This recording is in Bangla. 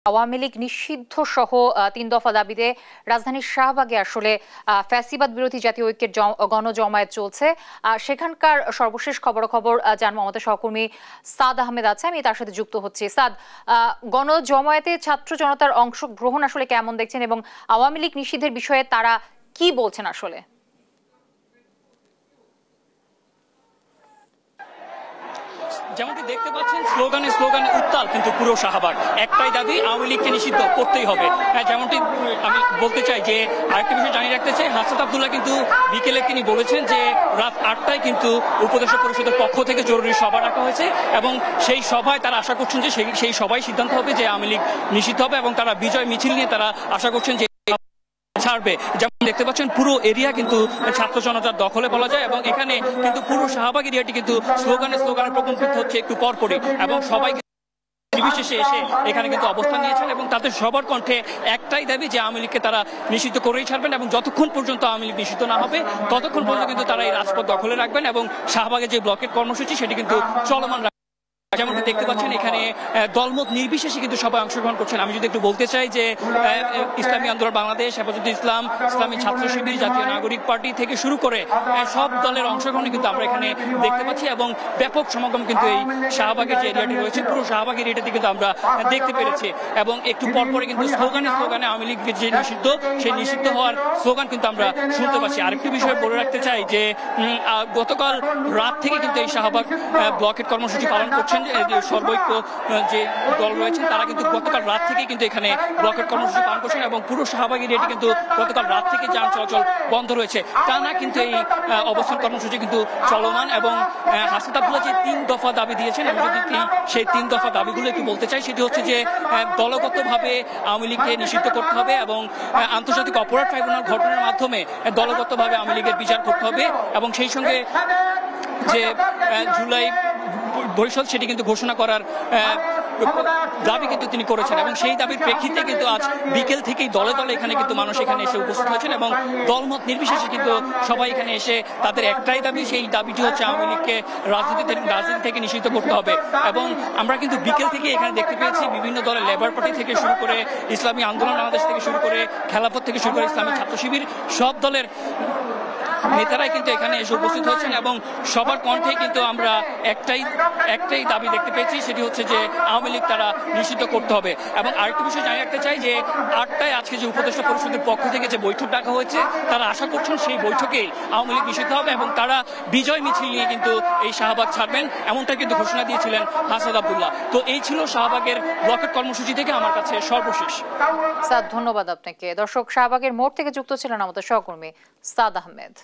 আওয়ামী লীগ নিষিদ্ধ সহ ৩ দফা দাবিতে রাজধানীর শাহবাগে আসলে ফ্যাসিবাদ বিরোধী জাতীয় ঐক্যের গণজমায়েত চলছে। সেখানকার সর্বশেষ খবরাখবর জানবো, আমাদের সহকর্মী সাদ আহমেদ আছে, আমি তার সাথে যুক্ত হচ্ছি। সাদ, গণজমায়েতে ছাত্র জনতার অংশগ্রহণ আসলে কেমন দেখছেন এবং আওয়ামী লীগ নিষিদ্ধের বিষয়ে তারা কি বলছেন আসলে? যেমনটি দেখতে পাচ্ছেন, স্লোগানে উত্তাল কিন্তু পুরো শাহবাগ। একটাই দাবি, আওয়ামী লীগকে নিষিদ্ধ করতেই হবে। যেমনটি আমি বলতে চাই যে আরেকটা বিষয় জানিয়ে রাখতে চাই, হাসান আব্দুল্লাহ কিন্তু বিকেলে তিনি বলেছেন যে রাত 8টায় কিন্তু উপদেষ্টা পরিষদের পক্ষ থেকে জরুরি সভা রাখা হয়েছে এবং সেই সভায় তারা আশা করছেন যে সেই সভায় সিদ্ধান্ত হবে যে আওয়ামী লীগ নিষিদ্ধ হবে এবং তারা বিজয় মিছিল নিয়ে তারা আশা করছেন যে ছাড়বে। যেমন দেখতে পাচ্ছেন, পুরো এরিয়া কিন্তু ছাত্র জনতার দখলে বলা যায় এবং এখানে কিন্তু পুরো শাহবাগ এরিয়াটি কিন্তু স্লোগানে প্রকম্পিত হচ্ছে একটু পরপরই এবং সবাই নির্বিশেষে এসে এখানে কিন্তু অবস্থান নিয়েছেন এবং তাদের সবার কণ্ঠে একটাই দাবি যে আওয়ামী লীগকে তারা নিষিদ্ধ করেই ছাড়বেন এবং যতক্ষণ পর্যন্ত আওয়ামী লীগ নিষিদ্ধ না হবে ততক্ষণ পর্যন্ত কিন্তু তারা এই রাজপথ দখলে রাখবেন এবং শাহবাগে যে ব্লকের কর্মসূচি সেটি কিন্তু চলমান। যেমনটি দেখতে পাচ্ছেন, এখানে দলমত নির্বিশেষে কিন্তু সবাই অংশগ্রহণ করছেন। আমি যদি একটু বলতে চাই যে ইসলামী আন্দোলন বাংলাদেশ, হেফাজতে ইসলাম, ইসলামী ছাত্র শিবির, জাতীয় নাগরিক পার্টি থেকে শুরু করে সব দলের অংশগ্রহণ কিন্তু আমরা এখানে দেখতে পাচ্ছি এবং ব্যাপক সমাগম কিন্তু এই শাহবাগের যে এরিয়াটি রয়েছে পুরো শাহবাগ এরিয়াটিতে কিন্তু আমরা দেখতে পেরেছি এবং একটু পরপরে কিন্তু স্লোগানে আওয়ামী লীগ যে নিষিদ্ধ, সেই নিষিদ্ধ হওয়ার স্লোগান কিন্তু আমরা শুনতে পাচ্ছি। আরেকটি বিষয় বলে রাখতে চাই যে গতকাল রাত থেকে কিন্তু এই শাহবাগ ব্লকের কর্মসূচি পালন করছেন সর্বৈক্য যে দল রয়েছে, তারা কিন্তু গতকাল রাত থেকে কিন্তু এখানে ব্লকের কর্মসূচি পালন করছেন এবং পুরো শাহবাগ এরিয়াটি কিন্তু গতকাল রাত থেকে যান চলাচল বন্ধ রয়েছে। টানা কিন্তু এই অবস্থান কর্মসূচি কিন্তু চলমান এবং হাসান আব্দুল্লাহ যে 3 দফা দাবি দিয়েছেন, আমি যদি সেই 3 দফা দাবিগুলো একটু বলতে চাই, সেটি হচ্ছে যে দলগতভাবে আওয়ামী লীগকে নিষিদ্ধ করতে হবে এবং আন্তর্জাতিক অপরাধ ট্রাইব্যুনাল গঠনের মাধ্যমে দলগতভাবে আওয়ামী লীগের বিচার করতে হবে এবং সেই সঙ্গে যে জুলাই বরিশাল সেটি কিন্তু ঘোষণা করার দাবি কিন্তু তিনি করেছেন এবং সেই দাবির প্রেক্ষিতে কিন্তু আজ বিকেল থেকেই দলে দলে এখানে কিন্তু মানুষ এখানে এসে উপস্থিত হয়েছেন এবং দলমত নির্বিশেষে কিন্তু সবাই এখানে এসে তাদের একটাই দাবি, সেই দাবিটি হচ্ছে আওয়ামী লীগকে রাজনীতি থেকে নিষিদ্ধ করতে হবে। এবং আমরা কিন্তু বিকেল থেকে এখানে দেখতে পেয়েছি বিভিন্ন দলের লেবার পার্টি থেকে শুরু করে ইসলামী আন্দোলন বাংলাদেশ থেকে শুরু করে খেলাফত থেকে শুরু করে ইসলামী ছাত্র শিবির, সব দলের নেতারাই কিন্তু এখানে এসে উপস্থিত হয়েছেন এবং সবার কণ্ঠে কিন্তু আমরা একটাই দাবি দেখতে পেয়েছি, সেটি হচ্ছে যে আওয়ামী লীগ তারা নিষিদ্ধ করতে হবে। এবং আরেকটি বিষয় জানিয়ে রাখতে চাই যে 8টায় আজকে যে উপদেষ্টা পরিষদের পক্ষ থেকে যে বৈঠক ডাকা হয়েছে, তারা আশা করছেন সেই বৈঠকেই আওয়ামী লীগ নিষিদ্ধ হবে এবং তারা বিজয় মিছিল নিয়ে কিন্তু এই শাহবাগ ছাড়বেন, এমনটা কিন্তু ঘোষণা দিয়েছিলেন হাসান আব্দুল্লাহ। তো এই ছিল শাহবাগের ব্লকের কর্মসূচি থেকে আমার কাছে সর্বশেষ। স্যার, ধন্যবাদ আপনাকে। দর্শক, শাহবাগের মোড় থেকে যুক্ত ছিলেন আমাদের সহকর্মী সাদ আহমেদ।